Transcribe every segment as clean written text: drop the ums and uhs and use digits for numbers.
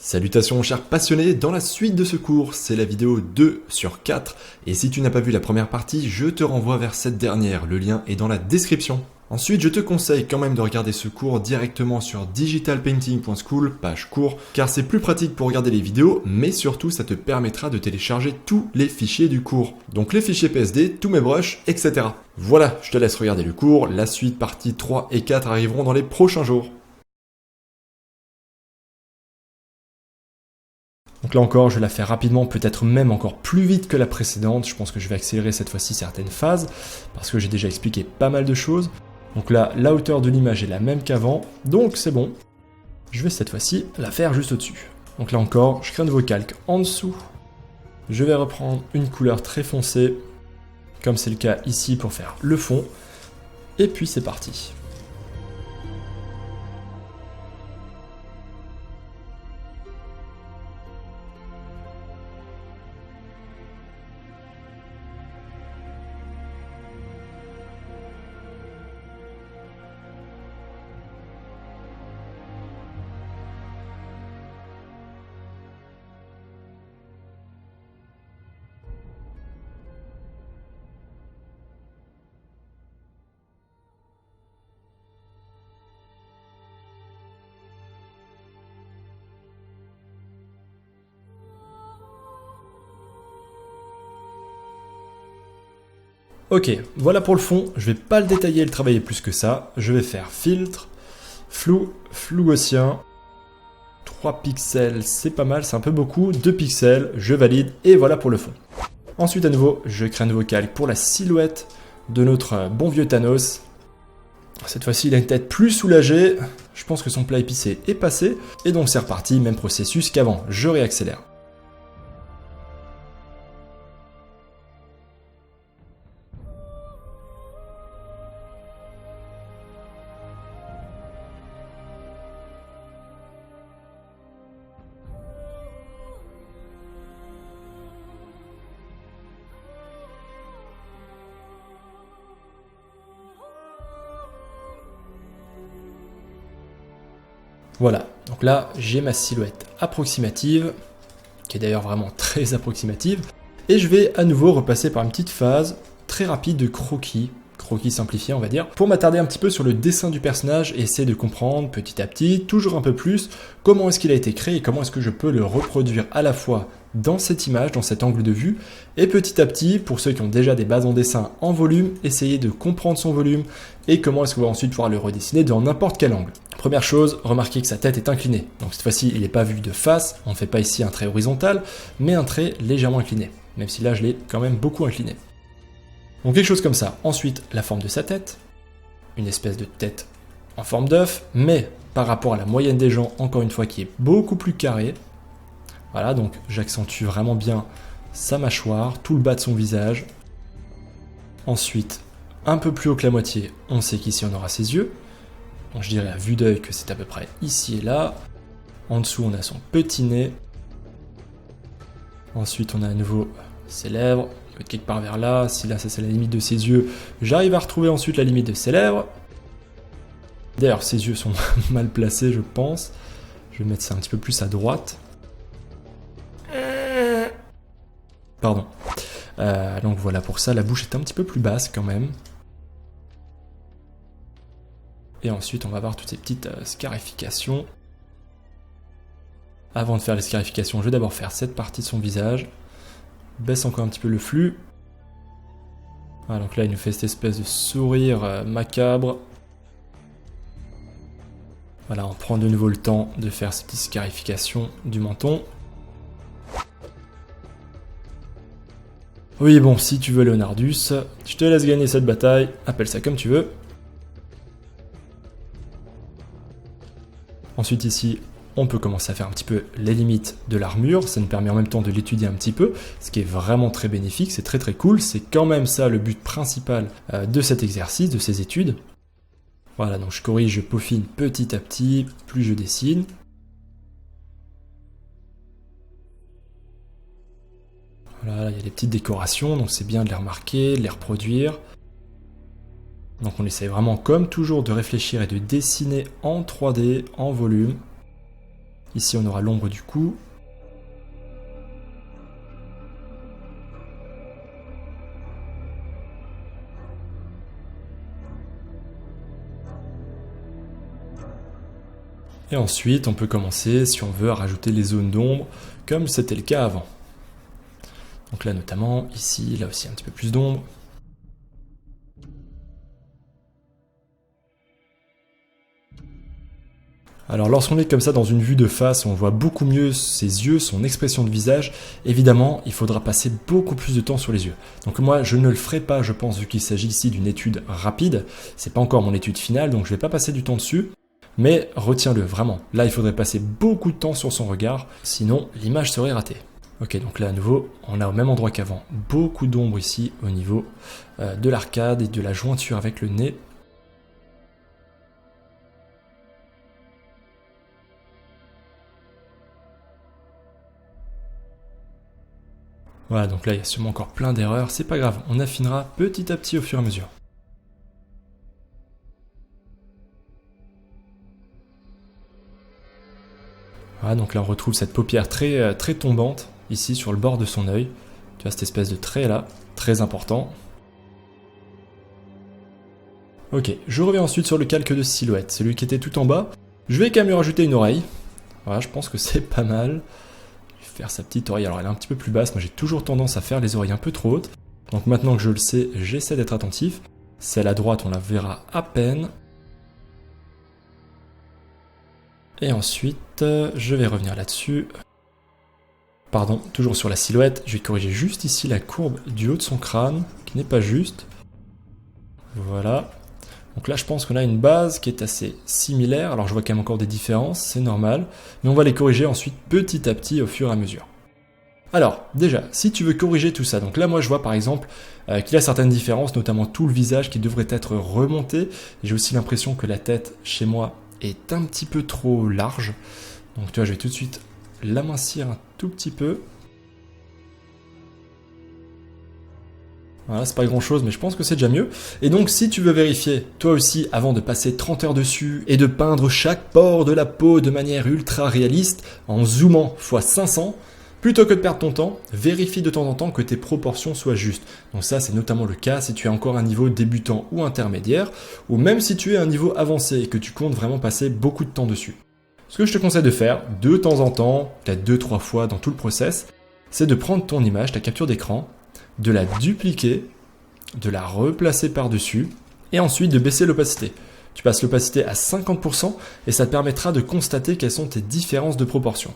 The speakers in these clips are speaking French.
Salutations chers passionnés, dans la suite de ce cours, c'est la vidéo 2 sur 4, et si tu n'as pas vu la première partie, je te renvoie vers cette dernière, le lien est dans la description. Ensuite, je te conseille quand même de regarder ce cours directement sur digitalpainting.school, page cours, car c'est plus pratique pour regarder les vidéos, mais surtout ça te permettra de télécharger tous les fichiers du cours. Donc les fichiers PSD, tous mes brushes, etc. Voilà, je te laisse regarder le cours, la suite, partie 3 et 4 arriveront dans les prochains jours. Donc là encore, je vais la faire rapidement, peut-être même encore plus vite que la précédente. Je pense que je vais accélérer cette fois-ci certaines phases, parce que j'ai déjà expliqué pas mal de choses. Donc là, la hauteur de l'image est la même qu'avant, donc c'est bon. Je vais cette fois-ci la faire juste au-dessus. Donc là encore, je crée un nouveau calque en dessous. Je vais reprendre une couleur très foncée, comme c'est le cas ici pour faire le fond. Et puis c'est parti. Ok, voilà pour le fond, je vais pas le détailler et le travailler plus que ça. Je vais faire filtre, flou gaussien, 3 pixels, c'est pas mal, c'est un peu beaucoup, 2 pixels, je valide, et voilà pour le fond. Ensuite à nouveau, je crée un nouveau calque pour la silhouette de notre bon vieux Thanos. Cette fois-ci, il a une tête plus soulagée, je pense que son plat épicé est passé, et donc c'est reparti, même processus qu'avant, je réaccélère. Voilà, donc là j'ai ma silhouette approximative, qui est d'ailleurs vraiment très approximative, et je vais à nouveau repasser par une petite phase très rapide de croquis simplifié on va dire, pour m'attarder un petit peu sur le dessin du personnage et essayer de comprendre petit à petit, toujours un peu plus, comment est-ce qu'il a été créé et comment est-ce que je peux le reproduire à la fois dans cette image, dans cet angle de vue, et petit à petit, pour ceux qui ont déjà des bases en dessin en volume, essayer de comprendre son volume et comment est-ce qu'on va ensuite pouvoir le redessiner dans n'importe quel angle. Première chose, remarquez que sa tête est inclinée. Donc cette fois-ci, il n'est pas vu de face, on ne fait pas ici un trait horizontal, mais un trait légèrement incliné. Même si là, je l'ai quand même beaucoup incliné. Donc quelque chose comme ça. Ensuite, la forme de sa tête. Une espèce de tête en forme d'œuf, mais par rapport à la moyenne des gens, encore une fois, qui est beaucoup plus carrée. Voilà, donc j'accentue vraiment bien sa mâchoire, tout le bas de son visage. Ensuite, un peu plus haut que la moitié, on sait qu'ici on aura ses yeux. Donc je dirais à vue d'œil que c'est à peu près ici et là. En dessous, on a son petit nez. Ensuite, on a à nouveau ses lèvres. Il va être quelque part vers là. Si là, ça c'est la limite de ses yeux, j'arrive à retrouver ensuite la limite de ses lèvres. D'ailleurs, ses yeux sont mal placés, je pense. Je vais mettre ça un petit peu plus à droite. Pardon. Donc voilà pour ça. La bouche est un petit peu plus basse quand même. Et ensuite, on va voir toutes ces petites scarifications. Avant de faire les scarifications, je vais d'abord faire cette partie de son visage. Baisse encore un petit peu le flux. Voilà, donc là, il nous fait cette espèce de sourire macabre. Voilà, on prend de nouveau le temps de faire ces petites scarifications du menton. Oui, bon, si tu veux Leonardus, je te laisse gagner cette bataille, appelle ça comme tu veux. Ensuite ici, on peut commencer à faire un petit peu les limites de l'armure, ça nous permet en même temps de l'étudier un petit peu, ce qui est vraiment très bénéfique, c'est très très cool, c'est quand même ça le but principal de cet exercice, de ces études. Voilà, donc je corrige, je peaufine petit à petit, plus je dessine. Voilà, il y a des petites décorations, donc c'est bien de les remarquer, de les reproduire. Donc on essaie vraiment comme toujours de réfléchir et de dessiner en 3D, en volume. Ici, on aura l'ombre du cou. Et ensuite, on peut commencer, si on veut, à rajouter les zones d'ombre, comme c'était le cas avant. Donc là, notamment, ici, là aussi, un petit peu plus d'ombre. Alors lorsqu'on est comme ça dans une vue de face, on voit beaucoup mieux ses yeux, son expression de visage. Évidemment, il faudra passer beaucoup plus de temps sur les yeux. Donc moi, je ne le ferai pas, je pense, vu qu'il s'agit ici d'une étude rapide. C'est pas encore mon étude finale, donc je vais pas passer du temps dessus. Mais retiens-le, vraiment. Là, il faudrait passer beaucoup de temps sur son regard, sinon l'image serait ratée. Ok, donc là à nouveau, on a au même endroit qu'avant, beaucoup d'ombre ici au niveau de l'arcade et de la jointure avec le nez. Voilà, donc là il y a sûrement encore plein d'erreurs, c'est pas grave, on affinera petit à petit au fur et à mesure. Voilà, donc là on retrouve cette paupière très tombante, ici sur le bord de son œil. Tu vois cette espèce de trait là, très important. Ok, je reviens ensuite sur le calque de silhouette, celui qui était tout en bas. Je vais quand même lui rajouter une oreille. Voilà, je pense que c'est pas mal. Faire sa petite oreille, alors elle est un petit peu plus basse, moi j'ai toujours tendance à faire les oreilles un peu trop hautes. Donc maintenant que je le sais, j'essaie d'être attentif. Celle à droite, on la verra à peine. Et ensuite, je vais revenir là-dessus. Pardon, toujours sur la silhouette, je vais corriger juste ici la courbe du haut de son crâne, qui n'est pas juste. Voilà. Donc là, je pense qu'on a une base qui est assez similaire. Alors je vois quand même encore des différences, c'est normal. Mais on va les corriger ensuite petit à petit au fur et à mesure. Alors, déjà, si tu veux corriger tout ça, donc là moi je vois par exemple qu'il y a certaines différences, notamment tout le visage qui devrait être remonté. J'ai aussi l'impression que la tête, chez moi, est un petit peu trop large. Donc tu vois, je vais tout de suite l'amincir un tout petit peu. Voilà, c'est pas grand chose, mais je pense que c'est déjà mieux. Et donc, si tu veux vérifier, toi aussi, avant de passer 30 heures dessus et de peindre chaque pore de la peau de manière ultra réaliste, en zoomant x 500, plutôt que de perdre ton temps, vérifie de temps en temps que tes proportions soient justes. Donc ça, c'est notamment le cas si tu as encore un niveau débutant ou intermédiaire, ou même si tu es à un niveau avancé et que tu comptes vraiment passer beaucoup de temps dessus. Ce que je te conseille de faire, de temps en temps, peut-être 2-3 fois dans tout le process, c'est de prendre ton image, ta capture d'écran, de la dupliquer, de la replacer par-dessus, et ensuite de baisser l'opacité. Tu passes l'opacité à 50% et ça te permettra de constater quelles sont tes différences de proportion.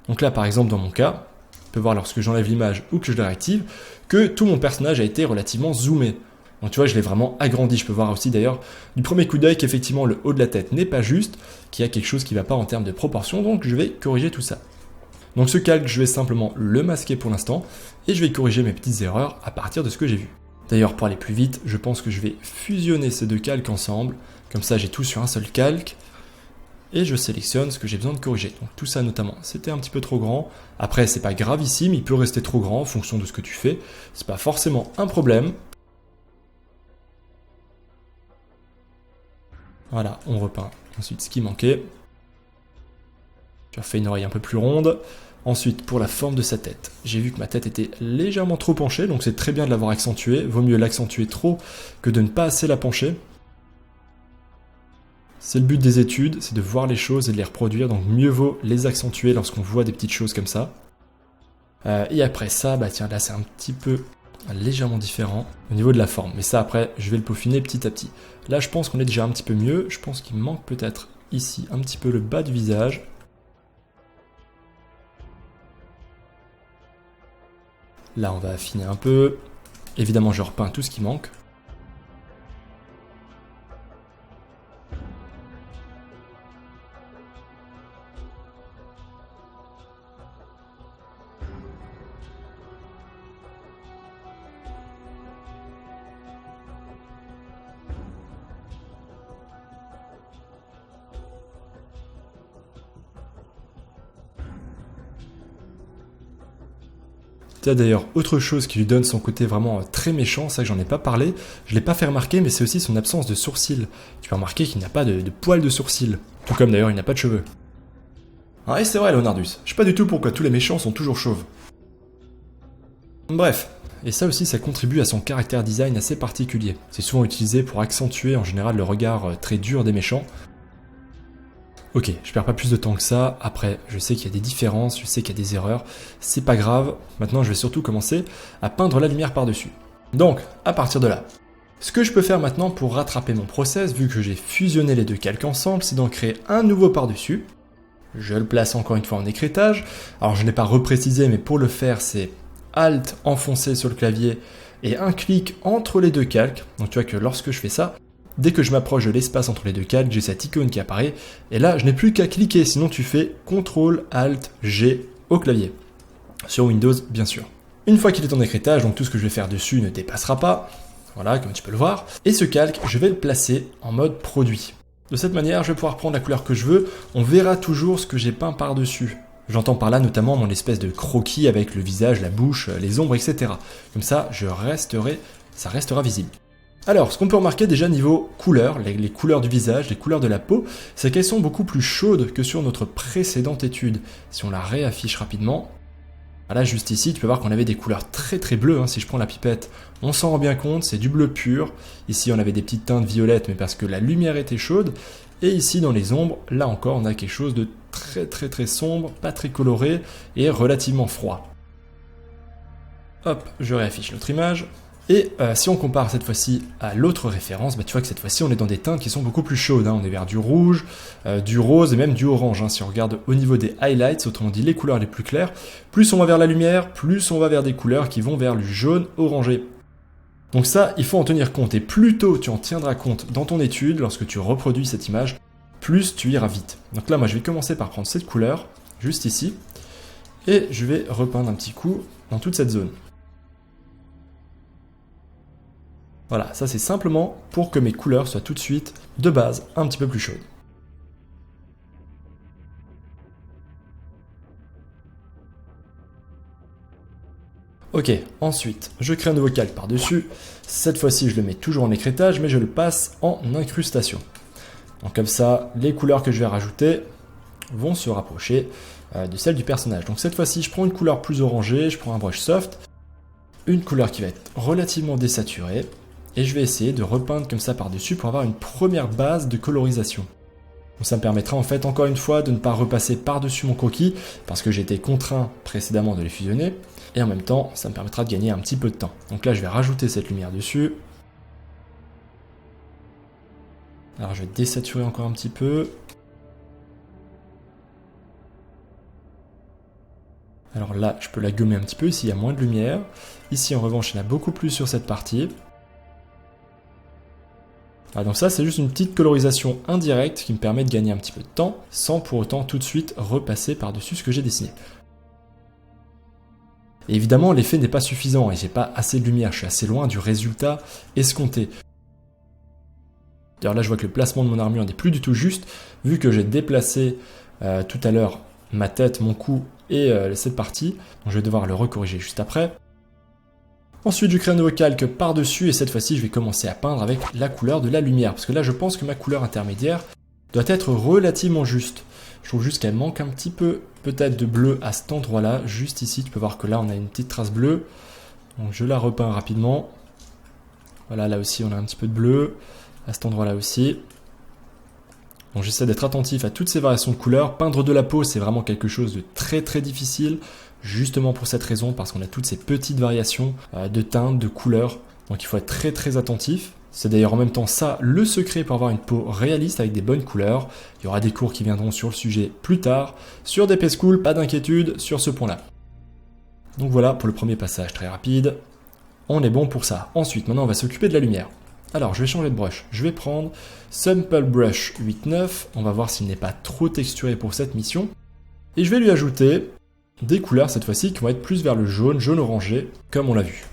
Donc là, par exemple, dans mon cas, tu peux voir lorsque j'enlève l'image ou que je la réactive, que tout mon personnage a été relativement zoomé. Donc tu vois, je l'ai vraiment agrandi. Je peux voir aussi d'ailleurs du premier coup d'œil qu'effectivement le haut de la tête n'est pas juste, qu'il y a quelque chose qui ne va pas en termes de proportion, donc je vais corriger tout ça. Donc ce calque, je vais simplement le masquer pour l'instant, et je vais corriger mes petites erreurs à partir de ce que j'ai vu. D'ailleurs, pour aller plus vite, je pense que je vais fusionner ces deux calques ensemble, comme ça j'ai tout sur un seul calque, et je sélectionne ce que j'ai besoin de corriger. Donc tout ça notamment, c'était un petit peu trop grand. Après, c'est pas gravissime, il peut rester trop grand en fonction de ce que tu fais. C'est pas forcément un problème. Voilà, on repeint ensuite ce qui manquait. Tu as fait une oreille un peu plus ronde. Ensuite, pour la forme de sa tête, j'ai vu que ma tête était légèrement trop penchée, donc c'est très bien de l'avoir accentuée. Vaut mieux l'accentuer trop que de ne pas assez la pencher. C'est le but des études, c'est de voir les choses et de les reproduire, donc mieux vaut les accentuer lorsqu'on voit des petites choses comme ça. Et après ça, bah tiens, là c'est un petit peu légèrement différent au niveau de la forme. Mais ça après, je vais le peaufiner petit à petit. Là je pense qu'on est déjà un petit peu mieux, je pense qu'il manque peut-être ici un petit peu le bas du visage. Là on va affiner un peu. Évidemment je repeins tout ce qui manque. Il y a d'ailleurs autre chose qui lui donne son côté vraiment très méchant, ça que j'en ai pas parlé, je l'ai pas fait remarquer, mais c'est aussi son absence de sourcils. Tu peux remarquer qu'il n'a pas de poils de sourcils, tout comme d'ailleurs il n'a pas de cheveux. Ah, et c'est vrai, Leonardus, je sais pas du tout pourquoi tous les méchants sont toujours chauves. Bref, et ça aussi ça contribue à son caractère design assez particulier. C'est souvent utilisé pour accentuer en général le regard très dur des méchants. Ok, je perds pas plus de temps que ça, après je sais qu'il y a des différences, je sais qu'il y a des erreurs, c'est pas grave, maintenant je vais surtout commencer à peindre la lumière par-dessus. Donc, à partir de là, ce que je peux faire maintenant pour rattraper mon process, vu que j'ai fusionné les deux calques ensemble, c'est d'en créer un nouveau par-dessus. Je le place encore une fois en écrétage, alors je n'ai pas reprécisé, mais pour le faire c'est Alt enfoncé sur le clavier et un clic entre les deux calques, donc tu vois que lorsque je fais ça, dès que je m'approche de l'espace entre les deux calques, j'ai cette icône qui apparaît, et là je n'ai plus qu'à cliquer, sinon tu fais CTRL ALT G au clavier. Sur Windows, bien sûr. Une fois qu'il est en écrétage, donc tout ce que je vais faire dessus ne dépassera pas, voilà, comme tu peux le voir, et ce calque, je vais le placer en mode produit. De cette manière, je vais pouvoir prendre la couleur que je veux, on verra toujours ce que j'ai peint par-dessus. J'entends par là notamment mon espèce de croquis avec le visage, la bouche, les ombres, etc. Comme ça, ça restera visible. Alors, ce qu'on peut remarquer déjà niveau couleurs, les couleurs du visage, les couleurs de la peau, c'est qu'elles sont beaucoup plus chaudes que sur notre précédente étude. Si on la réaffiche rapidement, voilà, juste ici, tu peux voir qu'on avait des couleurs très très bleues, hein. Si je prends la pipette, on s'en rend bien compte, c'est du bleu pur. Ici, on avait des petites teintes violettes, mais parce que la lumière était chaude. Et ici, dans les ombres, là encore, on a quelque chose de très très très sombre, pas très coloré et relativement froid. Hop, je réaffiche notre image. Et si on compare cette fois-ci à l'autre référence, bah, tu vois que cette fois-ci on est dans des teintes qui sont beaucoup plus chaudes, hein. On est vers du rouge, du rose et même du orange, hein. Si on regarde au niveau des highlights, autrement dit les couleurs les plus claires, plus on va vers la lumière, plus on va vers des couleurs qui vont vers le jaune orangé. Donc ça, il faut en tenir compte, et plus tôt tu en tiendras compte dans ton étude, lorsque tu reproduis cette image, plus tu iras vite. Donc là moi je vais commencer par prendre cette couleur, juste ici, et je vais repeindre un petit coup dans toute cette zone. Voilà, ça c'est simplement pour que mes couleurs soient tout de suite, de base, un petit peu plus chaudes. Ok, ensuite, je crée un nouveau calque par-dessus. Cette fois-ci, je le mets toujours en écrétage, mais je le passe en incrustation. Donc comme ça, les couleurs que je vais rajouter vont se rapprocher de celles du personnage. Donc cette fois-ci, je prends une couleur plus orangée, je prends un brush soft, une couleur qui va être relativement désaturée, et je vais essayer de repeindre comme ça par-dessus pour avoir une première base de colorisation. Donc ça me permettra en fait encore une fois de ne pas repasser par-dessus mon croquis parce que j'ai été contraint précédemment de les fusionner, et en même temps ça me permettra de gagner un petit peu de temps. Donc là je vais rajouter cette lumière dessus. Alors je vais désaturer encore un petit peu. Alors là je peux la gommer un petit peu, ici il y a moins de lumière. Ici en revanche il y en a beaucoup plus sur cette partie. Donc ça c'est juste une petite colorisation indirecte qui me permet de gagner un petit peu de temps sans pour autant tout de suite repasser par-dessus ce que j'ai dessiné. Et évidemment l'effet n'est pas suffisant et j'ai pas assez de lumière, je suis assez loin du résultat escompté. D'ailleurs là je vois que le placement de mon armure n'est plus du tout juste vu que j'ai déplacé tout à l'heure ma tête, mon cou et cette partie. Donc je vais devoir le recorriger juste après. Ensuite, je crée un nouveau calque par-dessus et cette fois-ci, je vais commencer à peindre avec la couleur de la lumière. Parce que là, je pense que ma couleur intermédiaire doit être relativement juste. Je trouve juste qu'elle manque un petit peu peut-être de bleu à cet endroit-là. Juste ici, tu peux voir que là, on a une petite trace bleue. Donc je la repeins rapidement. Voilà, là aussi, on a un petit peu de bleu. À cet endroit-là aussi. Donc j'essaie d'être attentif à toutes ces variations de couleurs. Peindre de la peau, c'est vraiment quelque chose de très très difficile. Justement pour cette raison, parce qu'on a toutes ces petites variations de teintes, de couleurs. Donc il faut être très très attentif. C'est d'ailleurs en même temps ça le secret pour avoir une peau réaliste avec des bonnes couleurs. Il y aura des cours qui viendront sur le sujet plus tard. Sur DP School, pas d'inquiétude sur ce point-là. Donc voilà pour le premier passage très rapide. On est bon pour ça. Ensuite, maintenant on va s'occuper de la lumière. Alors je vais changer de brush. Je vais prendre Sample Brush 8.9. On va voir s'il n'est pas trop texturé pour cette mission. Et je vais lui ajouter des couleurs cette fois-ci qui vont être plus vers le jaune, jaune orangé, comme on l'a vu.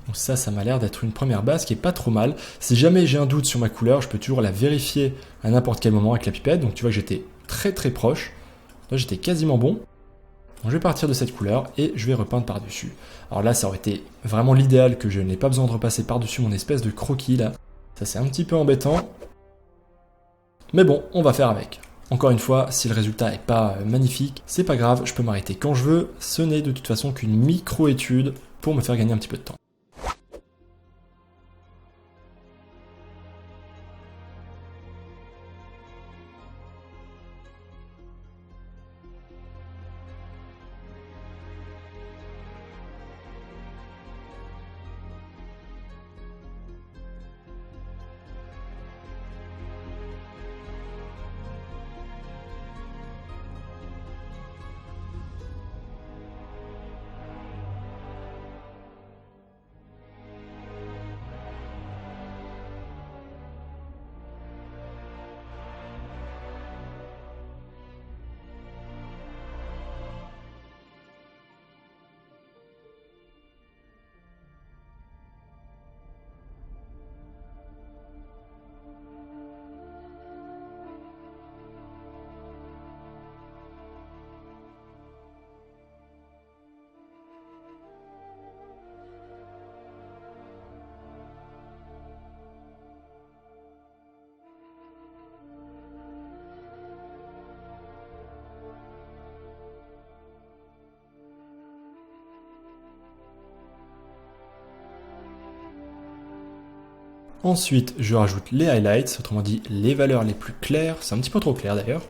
Donc ça m'a l'air d'être une première base qui est pas trop mal. Si jamais j'ai un doute sur ma couleur, je peux toujours la vérifier à n'importe quel moment avec la pipette. Donc tu vois que j'étais très très proche. Là j'étais quasiment bon. Donc je vais partir de cette couleur et je vais repeindre par-dessus. Alors là ça aurait été vraiment l'idéal que je n'ai pas besoin de repasser par-dessus mon espèce de croquis là. Ça c'est un petit peu embêtant. Mais bon, on va faire avec. Encore une fois, si le résultat n'est pas magnifique, c'est pas grave, je peux m'arrêter quand je veux. Ce n'est de toute façon qu'une micro-étude pour me faire gagner un petit peu de temps. Ensuite, je rajoute les highlights, autrement dit les valeurs les plus claires, c'est un petit peu trop clair d'ailleurs.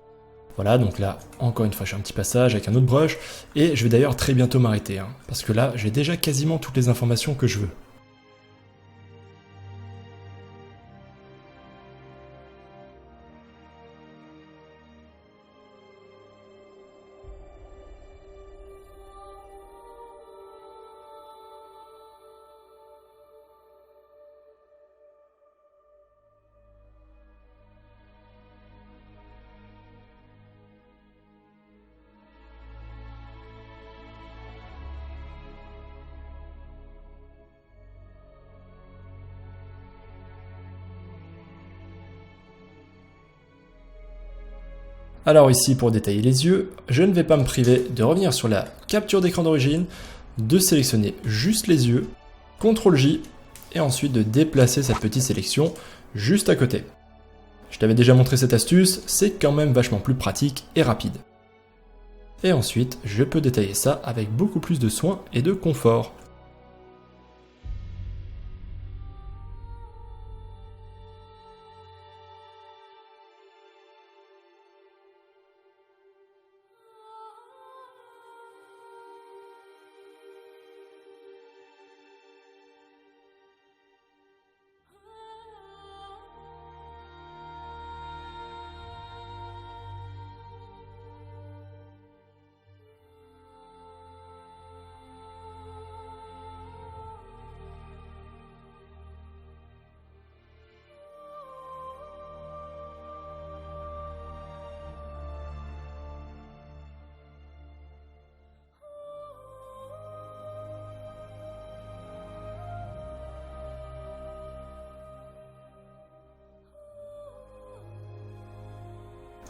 Voilà, donc là, encore une fois, je fais un petit passage avec un autre brush, et je vais d'ailleurs très bientôt m'arrêter, parce que là, j'ai déjà quasiment toutes les informations que je veux. Alors ici, pour détailler les yeux, je ne vais pas me priver de revenir sur la capture d'écran d'origine, de sélectionner juste les yeux, CTRL J, et ensuite de déplacer cette petite sélection juste à côté. Je t'avais déjà montré cette astuce, c'est quand même vachement plus pratique et rapide. Et ensuite, je peux détailler ça avec beaucoup plus de soin et de confort.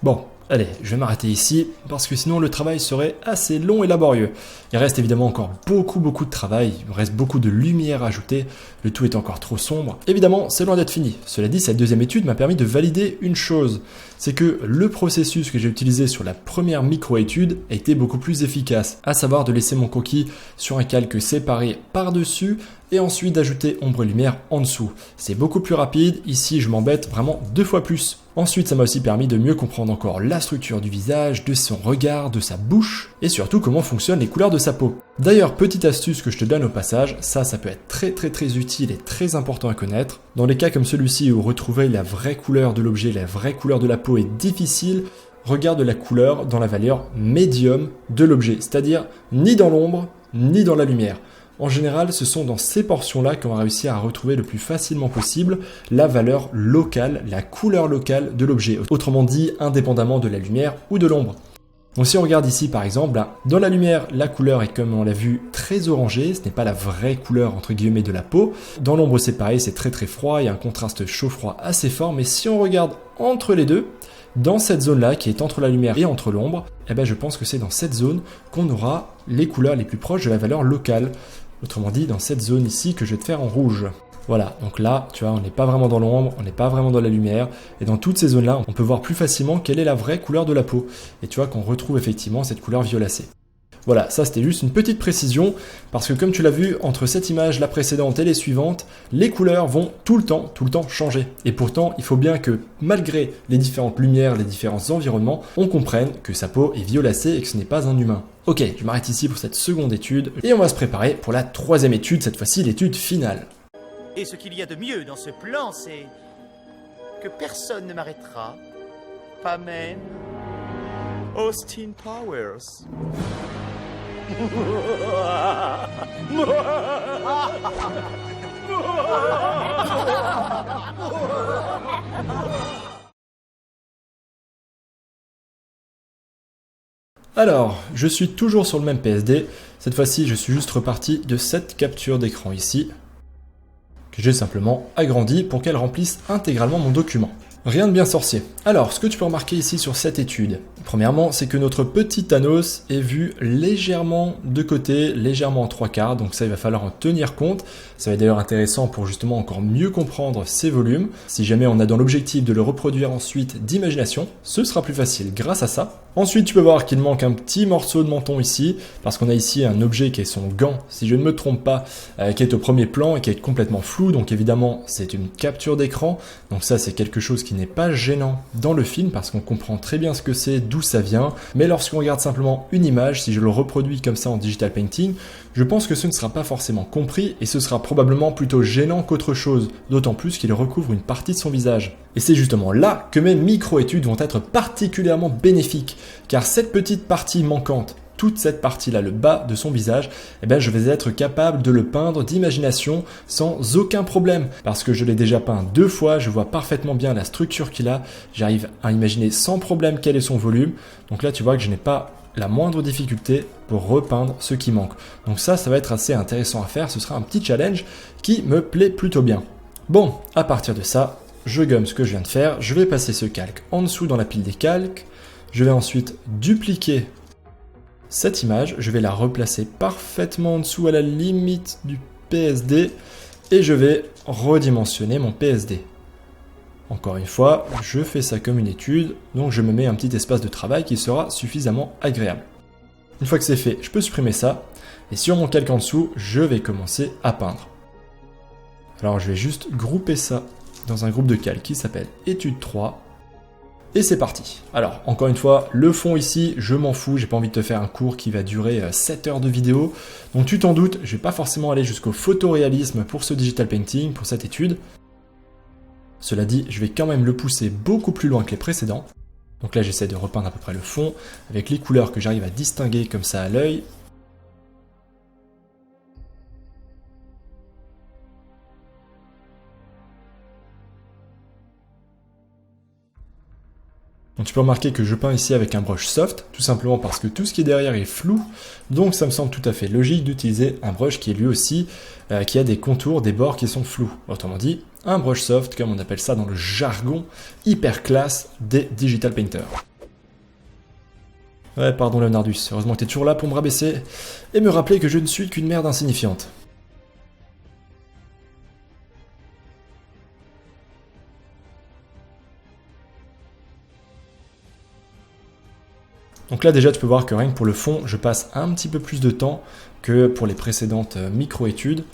Bon, allez, je vais m'arrêter ici, parce que sinon le travail serait assez long et laborieux. Il reste évidemment encore beaucoup de travail, il me reste beaucoup de lumière à ajouter, le tout est encore trop sombre. Évidemment, c'est loin d'être fini. Cela dit, cette deuxième étude m'a permis de valider une chose, c'est que le processus que j'ai utilisé sur la première micro-étude a été beaucoup plus efficace, à savoir de laisser mon croquis sur un calque séparé par-dessus, et ensuite d'ajouter ombre et lumière en dessous. C'est beaucoup plus rapide, ici je m'embête vraiment 2 fois plus. Ensuite, ça m'a aussi permis de mieux comprendre encore la structure du visage, de son regard, de sa bouche, et surtout comment fonctionnent les couleurs de sa peau. D'ailleurs, petite astuce que je te donne au passage, ça peut être très utile et très important à connaître. Dans les cas comme celui-ci où retrouver la vraie couleur de l'objet, la vraie couleur de la peau est difficile, regarde la couleur dans la valeur médium de l'objet, c'est-à-dire ni dans l'ombre, ni dans la lumière. En général, ce sont dans ces portions-là qu'on va réussir à retrouver le plus facilement possible la valeur locale, la couleur locale de l'objet, autrement dit indépendamment de la lumière ou de l'ombre. Donc si on regarde ici par exemple, dans la lumière, la couleur est comme on l'a vu très orangée, ce n'est pas la vraie couleur entre guillemets de la peau. Dans l'ombre c'est pareil, c'est très froid, il y a un contraste chaud-froid assez fort, mais si on regarde entre les deux, dans cette zone-là qui est entre la lumière et entre l'ombre, je pense que c'est dans cette zone qu'on aura les couleurs les plus proches de la valeur locale. Autrement dit, dans cette zone ici que je vais te faire en rouge. Voilà, donc là, tu vois, on n'est pas vraiment dans l'ombre, on n'est pas vraiment dans la lumière, et dans toutes ces zones-là, on peut voir plus facilement quelle est la vraie couleur de la peau. Et tu vois qu'on retrouve effectivement cette couleur violacée. Voilà, ça c'était juste une petite précision, parce que comme tu l'as vu, entre cette image, la précédente et les suivantes, les couleurs vont tout le temps changer. Et pourtant, il faut bien que, malgré les différentes lumières, les différents environnements, on comprenne que sa peau est violacée et que ce n'est pas un humain. Ok, je m'arrête ici pour cette seconde étude, et on va se préparer pour la troisième étude, cette fois-ci l'étude finale. Et ce qu'il y a de mieux dans ce plan, c'est que personne ne m'arrêtera, pas même Austin Powers. Alors, je suis toujours sur le même PSD, cette fois-ci je suis juste reparti de cette capture d'écran ici, que j'ai simplement agrandi pour qu'elle remplisse intégralement mon document. Rien de bien sorcier. Alors, ce que tu peux remarquer ici sur cette étude, premièrement, c'est que notre petit Thanos est vu légèrement de côté, légèrement en 3/4, donc ça il va falloir en tenir compte. Ça va être d'ailleurs intéressant pour justement encore mieux comprendre ses volumes. Si jamais on a dans l'objectif de le reproduire ensuite d'imagination, ce sera plus facile grâce à ça. Ensuite, tu peux voir qu'il manque un petit morceau de menton ici, parce qu'on a ici un objet qui est son gant, si je ne me trompe pas, qui est au premier plan et qui est complètement flou, donc évidemment c'est une capture d'écran, donc ça c'est quelque chose qui n'est pas gênant dans le film, parce qu'on comprend très bien ce que c'est, d'où ça vient, mais lorsqu'on regarde simplement une image, si je le reproduis comme ça en digital painting, je pense que ce ne sera pas forcément compris et ce sera probablement plutôt gênant qu'autre chose, d'autant plus qu'il recouvre une partie de son visage. Et c'est justement là que mes micro-études vont être particulièrement bénéfiques, car cette petite partie manquante, toute cette partie-là, le bas de son visage, eh bien, je vais être capable de le peindre d'imagination sans aucun problème, parce que je l'ai déjà peint 2 fois, je vois parfaitement bien la structure qu'il a, j'arrive à imaginer sans problème quel est son volume, donc là tu vois que je n'ai pas la moindre difficulté pour repeindre ce qui manque. Donc ça va être assez intéressant à faire, ce sera un petit challenge qui me plaît plutôt bien. Bon, à partir de ça, je gomme ce que je viens de faire, je vais passer ce calque en dessous dans la pile des calques, je vais ensuite dupliquer cette image, je vais la replacer parfaitement en dessous à la limite du PSD et je vais redimensionner mon PSD. Encore une fois, je fais ça comme une étude, donc je me mets un petit espace de travail qui sera suffisamment agréable. Une fois que c'est fait, je peux supprimer ça, et sur mon calque en dessous, je vais commencer à peindre. Alors je vais juste grouper ça dans un groupe de calques qui s'appelle étude 3, et c'est parti. Alors, encore une fois, le fond ici, je m'en fous, j'ai pas envie de te faire un cours qui va durer 7 heures de vidéo, donc tu t'en doutes, je vais pas forcément aller jusqu'au photoréalisme pour ce digital painting, pour cette étude. Cela dit, je vais quand même le pousser beaucoup plus loin que les précédents. Donc là, j'essaie de repeindre à peu près le fond, avec les couleurs que j'arrive à distinguer comme ça à l'œil. Donc tu peux remarquer que je peins ici avec un brush soft, tout simplement parce que tout ce qui est derrière est flou, donc ça me semble tout à fait logique d'utiliser un brush qui est lui aussi, qui a des contours, des bords qui sont flous. Autrement dit, un brush soft, comme on appelle ça dans le jargon hyper classe des digital painters. Ouais, pardon Leonardus, heureusement que t'es toujours là pour me rabaisser et me rappeler que je ne suis qu'une merde insignifiante. Donc là déjà tu peux voir que rien que pour le fond, je passe un petit peu plus de temps que pour les précédentes micro-études,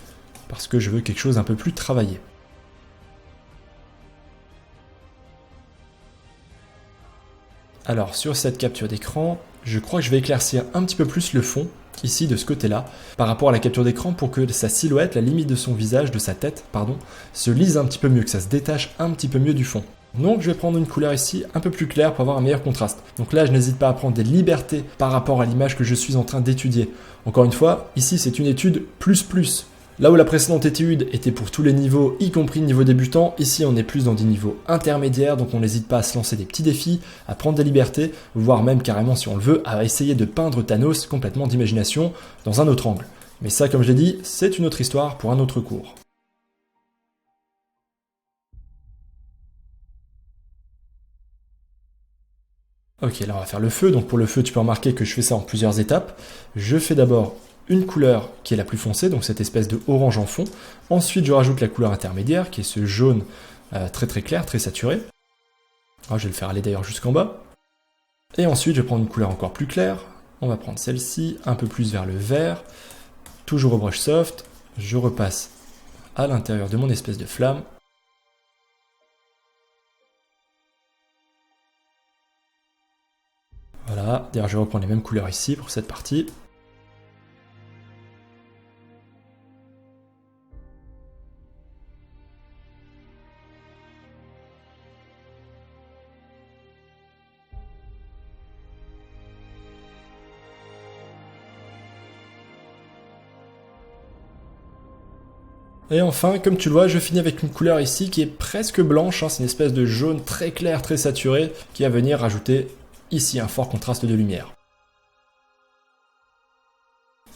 parce que je veux quelque chose d'un peu plus travaillé. Alors sur cette capture d'écran, je crois que je vais éclaircir un petit peu plus le fond, ici de ce côté-là, par rapport à la capture d'écran pour que sa silhouette, la limite de son visage, de sa tête, pardon, se lise un petit peu mieux, que ça se détache un petit peu mieux du fond. Donc je vais prendre une couleur ici un peu plus claire pour avoir un meilleur contraste. Donc là je n'hésite pas à prendre des libertés par rapport à l'image que je suis en train d'étudier. Encore une fois, ici c'est une étude plus. Là où la précédente étude était pour tous les niveaux, y compris le niveau débutant, ici on est plus dans des niveaux intermédiaires, donc on n'hésite pas à se lancer des petits défis, à prendre des libertés, voire même carrément si on le veut, à essayer de peindre Thanos complètement d'imagination dans un autre angle. Mais ça comme je l'ai dit, c'est une autre histoire pour un autre cours. Ok, là on va faire le feu, donc pour le feu tu peux remarquer que je fais ça en plusieurs étapes. Je fais d'abord une couleur qui est la plus foncée, donc cette espèce de orange en fond. Ensuite, je rajoute la couleur intermédiaire, qui est ce jaune très très clair, très saturé. Alors, je vais le faire aller d'ailleurs jusqu'en bas. Et ensuite, je vais prendre une couleur encore plus claire. On va prendre celle-ci, un peu plus vers le vert. Toujours au brush soft. Je repasse à l'intérieur de mon espèce de flamme. Voilà, d'ailleurs je vais reprendre les mêmes couleurs ici pour cette partie. Et enfin, comme tu le vois, je finis avec une couleur ici qui est presque blanche, hein, c'est une espèce de jaune très clair, très saturé, qui va venir rajouter ici un fort contraste de lumière.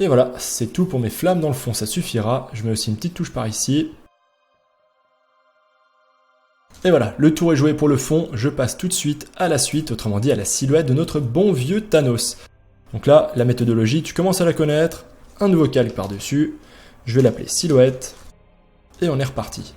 Et voilà, c'est tout pour mes flammes dans le fond, ça suffira. Je mets aussi une petite touche par ici. Et voilà, le tour est joué pour le fond, je passe tout de suite à la suite, autrement dit à la silhouette de notre bon vieux Thanos. Donc là, la méthodologie, tu commences à la connaître, un nouveau calque par-dessus, je vais l'appeler silhouette. Et on est reparti.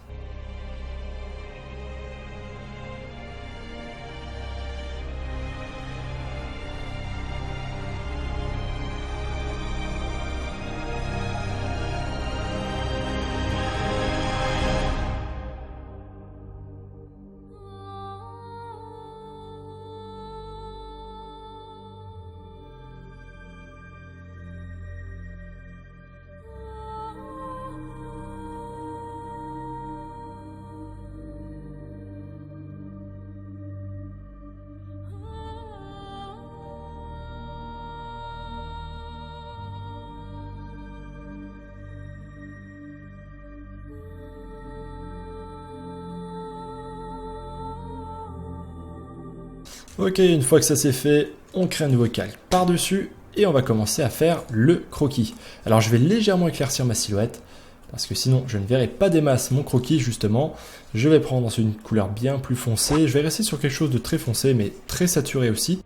Ok, une fois que ça c'est fait, on crée un nouveau calque par-dessus et on va commencer à faire le croquis. Alors je vais légèrement éclaircir ma silhouette parce que sinon je ne verrai pas des masses mon croquis justement. Je vais prendre une couleur bien plus foncée, je vais rester sur quelque chose de très foncé mais très saturé aussi.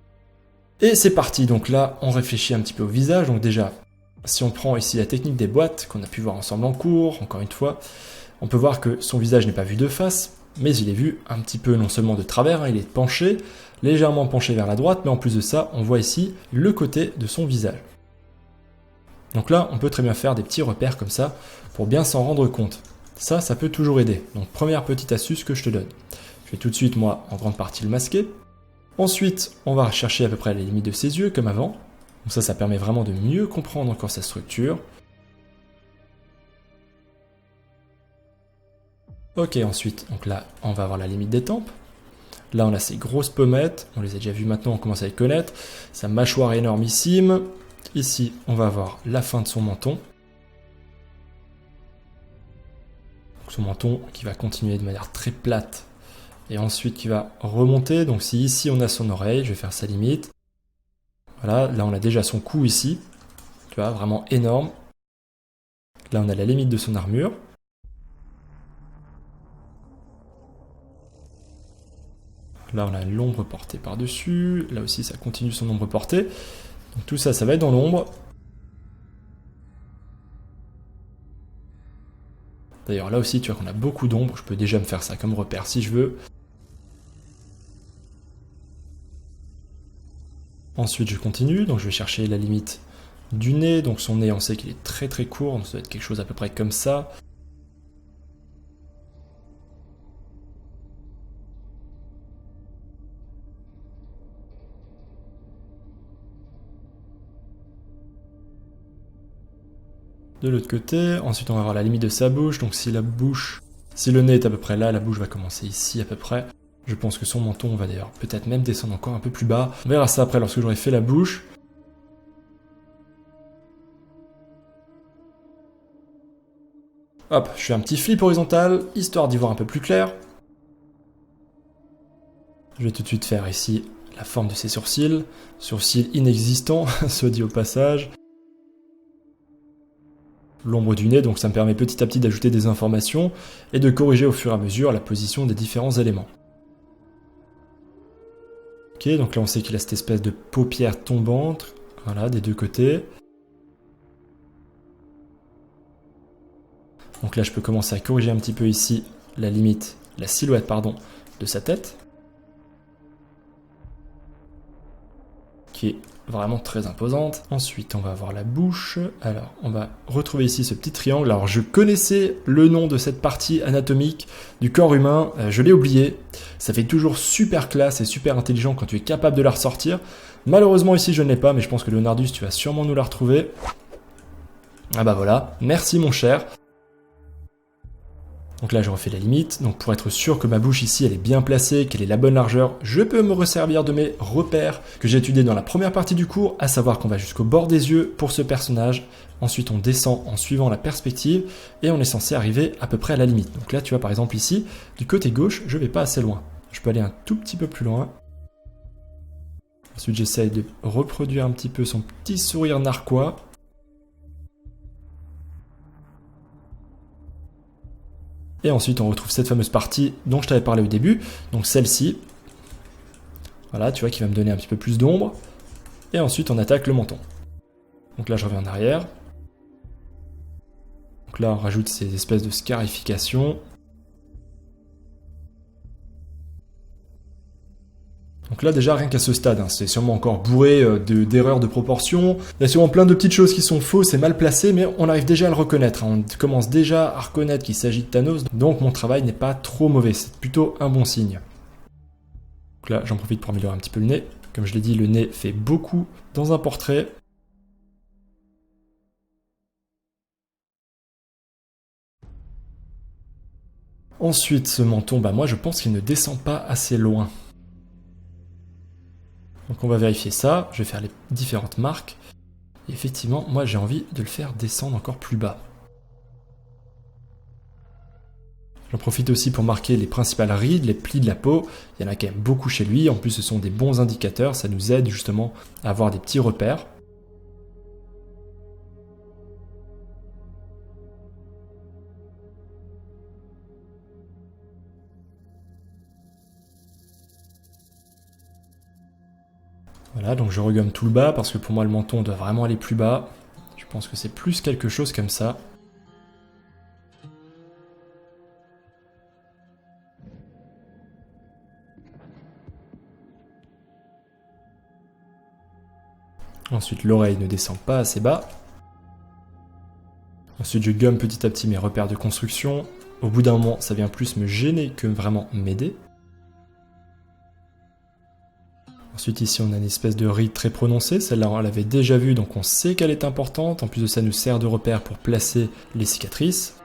Et c'est parti, donc là on réfléchit un petit peu au visage, donc déjà si on prend ici la technique des boîtes qu'on a pu voir ensemble en cours, encore une fois, on peut voir que son visage n'est pas vu de face, mais il est vu un petit peu non seulement de travers, hein, il est penché, légèrement penché vers la droite, mais en plus de ça, on voit ici le côté de son visage. Donc là, on peut très bien faire des petits repères comme ça, pour bien s'en rendre compte. Ça peut toujours aider. Donc première petite astuce que je te donne. Je vais tout de suite, moi, en grande partie le masquer. Ensuite, on va chercher à peu près les limites de ses yeux, comme avant. Donc ça permet vraiment de mieux comprendre encore sa structure. Ok, ensuite, donc là, on va avoir la limite des tempes. Là, on a ces grosses pommettes, on les a déjà vues maintenant, on commence à les connaître. Sa mâchoire énormissime. Ici, on va avoir la fin de son menton. Donc, son menton qui va continuer de manière très plate. Et ensuite, qui va remonter. Donc si ici, on a son oreille, je vais faire sa limite. Voilà, là, on a déjà son cou ici. Tu vois, vraiment énorme. Là, on a la limite de son armure. Là, on a l'ombre portée par-dessus. Là aussi, ça continue son ombre portée. Donc tout ça, ça va être dans l'ombre. D'ailleurs, là aussi, tu vois qu'on a beaucoup d'ombre. Je peux déjà me faire ça comme repère si je veux. Ensuite, je continue. Donc, je vais chercher la limite du nez. Donc, son nez, on sait qu'il est très très court. Donc, ça doit être quelque chose à peu près comme ça. De l'autre côté, ensuite on va avoir la limite de sa bouche, donc si le nez est à peu près là, la bouche va commencer ici à peu près. Je pense que son menton va d'ailleurs peut-être même descendre encore un peu plus bas. On verra ça après lorsque j'aurai fait la bouche. Hop, je fais un petit flip horizontal, histoire d'y voir un peu plus clair. Je vais tout de suite faire ici la forme de ses sourcils. Sourcils inexistants, soit dit au passage. L'ombre du nez, donc ça me permet petit à petit d'ajouter des informations et de corriger au fur et à mesure la position des différents éléments. Ok, donc là on sait qu'il a cette espèce de paupière tombante, voilà, des deux côtés. Donc là, je peux commencer à corriger un petit peu ici la limite, la silhouette, pardon, de sa tête. Qui est vraiment très imposante. Ensuite, on va avoir la bouche. Alors, on va retrouver ici ce petit triangle. Alors, je connaissais le nom de cette partie anatomique du corps humain. Je l'ai oublié. Ça fait toujours super classe et super intelligent quand tu es capable de la ressortir. Malheureusement, ici, je ne l'ai pas, mais je pense que Leonardus, tu vas sûrement nous la retrouver. Ah bah voilà. Merci, mon cher. Donc là, je refais la limite. Donc pour être sûr que ma bouche ici, elle est bien placée, qu'elle ait la bonne largeur, je peux me resservir de mes repères que j'ai étudiés dans la première partie du cours, à savoir qu'on va jusqu'au bord des yeux pour ce personnage. Ensuite, on descend en suivant la perspective et on est censé arriver à peu près à la limite. Donc là, tu vois, par exemple ici, du côté gauche, je vais pas assez loin. Je peux aller un tout petit peu plus loin. Ensuite, j'essaye de reproduire un petit peu son petit sourire narquois. Et ensuite, on retrouve cette fameuse partie dont je t'avais parlé au début, donc celle-ci. Voilà, tu vois, qui va me donner un petit peu plus d'ombre. Et ensuite, on attaque le menton. Donc là, je reviens en arrière. Donc là, on rajoute ces espèces de scarifications. Donc là, déjà, rien qu'à ce stade, c'est sûrement encore bourré d'erreurs de proportion. Il y a sûrement plein de petites choses qui sont fausses et mal placées, mais on arrive déjà à le reconnaître. On commence déjà à reconnaître qu'il s'agit de Thanos, donc mon travail n'est pas trop mauvais. C'est plutôt un bon signe. Donc là, j'en profite pour améliorer un petit peu le nez. Comme je l'ai dit, le nez fait beaucoup dans un portrait. Ensuite, ce menton, moi je pense qu'il ne descend pas assez loin. Donc on va vérifier ça, je vais faire les différentes marques. Et effectivement, moi j'ai envie de le faire descendre encore plus bas. J'en profite aussi pour marquer les principales rides, les plis de la peau. Il y en a quand même beaucoup chez lui, en plus ce sont des bons indicateurs, ça nous aide justement à avoir des petits repères. Voilà, donc je regomme tout le bas parce que pour moi le menton doit vraiment aller plus bas. Je pense que c'est plus quelque chose comme ça. Ensuite l'oreille ne descend pas assez bas. Ensuite je gomme petit à petit mes repères de construction. Au bout d'un moment ça vient plus me gêner que vraiment m'aider. Ensuite ici on a une espèce de ride très prononcée, celle-là on l'avait déjà vue donc on sait qu'elle est importante, en plus de ça nous sert de repère pour placer les cicatrices.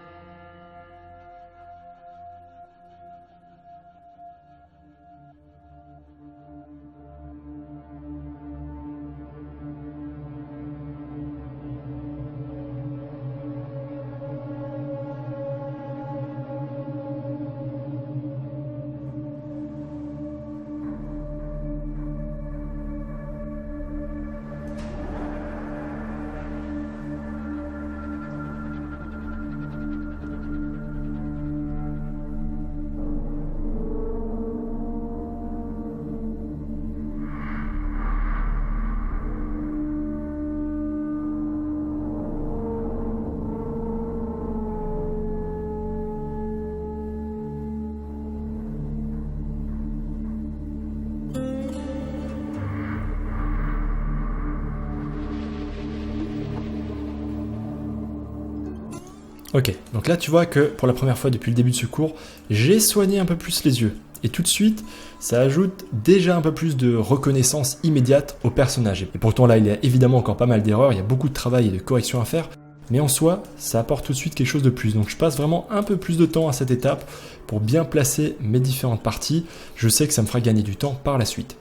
Ok, donc là tu vois que pour la première fois depuis le début de ce cours, j'ai soigné un peu plus les yeux. Et tout de suite, ça ajoute déjà un peu plus de reconnaissance immédiate au personnage. Et pourtant là, il y a évidemment encore pas mal d'erreurs, il y a beaucoup de travail et de corrections à faire. Mais en soi, ça apporte tout de suite quelque chose de plus. Donc je passe vraiment un peu plus de temps à cette étape pour bien placer mes différentes parties. Je sais que ça me fera gagner du temps par la suite.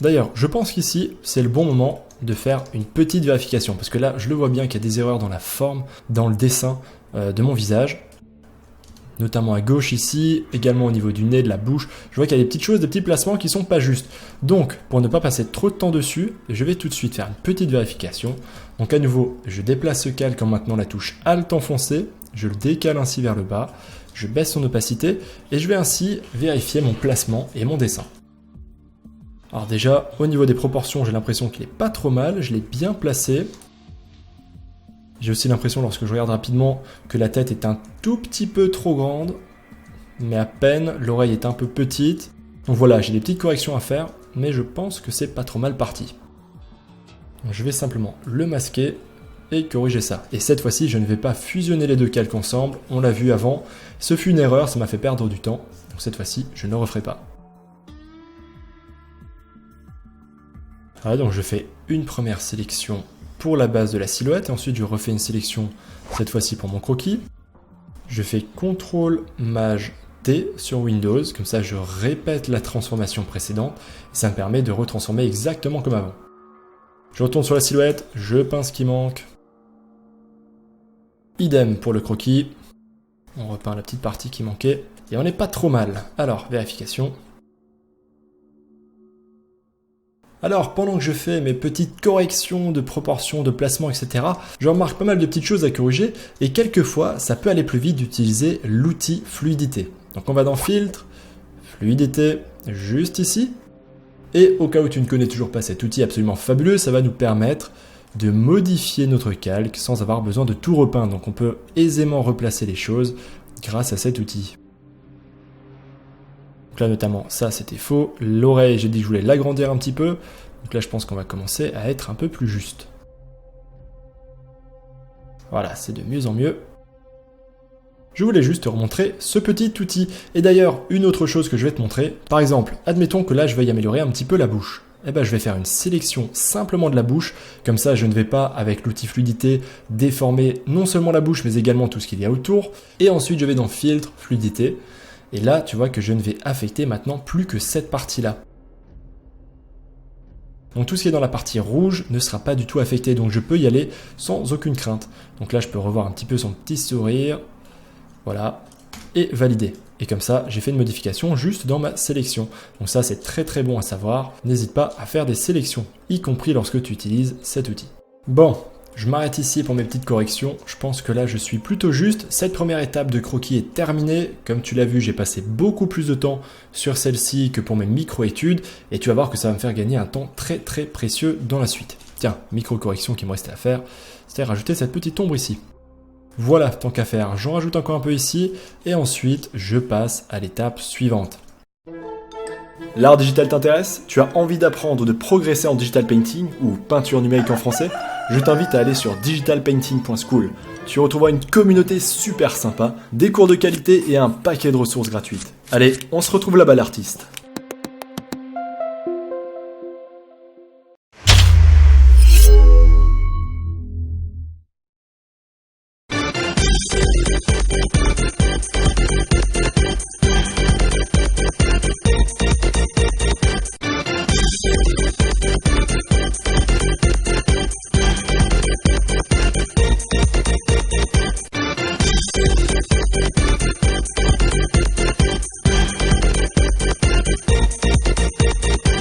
D'ailleurs, je pense qu'ici, c'est le bon moment de faire une petite vérification, parce que là, je le vois bien qu'il y a des erreurs dans la forme, dans le dessin de mon visage, notamment à gauche ici, également au niveau du nez, de la bouche. Je vois qu'il y a des petites choses, des petits placements qui sont pas justes. Donc, pour ne pas passer trop de temps dessus, je vais tout de suite faire une petite vérification. Donc à nouveau, je déplace ce calque en maintenant la touche Alt enfoncée, je le décale ainsi vers le bas, je baisse son opacité, et je vais ainsi vérifier mon placement et mon dessin. Alors déjà, au niveau des proportions, j'ai l'impression qu'il est pas trop mal, je l'ai bien placé. J'ai aussi l'impression, lorsque je regarde rapidement, que la tête est un tout petit peu trop grande, mais à peine, l'oreille est un peu petite. Donc voilà, j'ai des petites corrections à faire, mais je pense que c'est pas trop mal parti. Donc je vais simplement le masquer et corriger ça. Et cette fois-ci, je ne vais pas fusionner les deux calques ensemble, on l'a vu avant. Ce fut une erreur, ça m'a fait perdre du temps. Donc cette fois-ci, je ne le referai pas. Voilà, donc je fais une première sélection pour la base de la silhouette, et ensuite je refais une sélection, cette fois-ci pour mon croquis. Je fais CTRL-MAJ-T sur Windows, comme ça je répète la transformation précédente, et ça me permet de retransformer exactement comme avant. Je retourne sur la silhouette, je peins ce qui manque. Idem pour le croquis. On repeint la petite partie qui manquait, et on n'est pas trop mal. Alors, vérification. Alors, pendant que je fais mes petites corrections de proportions, de placement, etc., je remarque pas mal de petites choses à corriger, et quelquefois, ça peut aller plus vite d'utiliser l'outil fluidité. Donc on va dans Filtre, Fluidité, juste ici. Et au cas où tu ne connais toujours pas cet outil absolument fabuleux, ça va nous permettre de modifier notre calque sans avoir besoin de tout repeindre. Donc on peut aisément replacer les choses grâce à cet outil. Donc là notamment, ça c'était faux. L'oreille, j'ai dit que je voulais l'agrandir un petit peu. Donc là je pense qu'on va commencer à être un peu plus juste. Voilà, c'est de mieux en mieux. Je voulais juste te remontrer ce petit outil. Et d'ailleurs, une autre chose que je vais te montrer. Par exemple, admettons que là je veuille améliorer un petit peu la bouche. Eh ben, je vais faire une sélection simplement de la bouche. Comme ça, je ne vais pas, avec l'outil fluidité, déformer non seulement la bouche, mais également tout ce qu'il y a autour. Et ensuite, je vais dans Filtre, Fluidité. Et là, tu vois que je ne vais affecter maintenant plus que cette partie-là. Donc tout ce qui est dans la partie rouge ne sera pas du tout affecté. Donc je peux y aller sans aucune crainte. Donc là, je peux revoir un petit peu son petit sourire. Voilà. Et valider. Et comme ça, j'ai fait une modification juste dans ma sélection. Donc ça, c'est très très bon à savoir. N'hésite pas à faire des sélections, y compris lorsque tu utilises cet outil. Bon. Je m'arrête ici pour mes petites corrections, je pense que là je suis plutôt juste. Cette première étape de croquis est terminée. Comme tu l'as vu, j'ai passé beaucoup plus de temps sur celle-ci que pour mes micro-études et tu vas voir que ça va me faire gagner un temps très très précieux dans la suite. Tiens, micro-correction qui me restait à faire, c'était rajouter cette petite ombre ici. Voilà, tant qu'à faire, j'en rajoute encore un peu ici et ensuite je passe à l'étape suivante. L'art digital t'intéresse? Tu as envie d'apprendre ou de progresser en digital painting ou peinture numérique en français? Je t'invite à aller sur digitalpainting.school. Tu retrouveras une communauté super sympa, des cours de qualité et un paquet de ressources gratuites. Allez, on se retrouve là-bas l'artiste.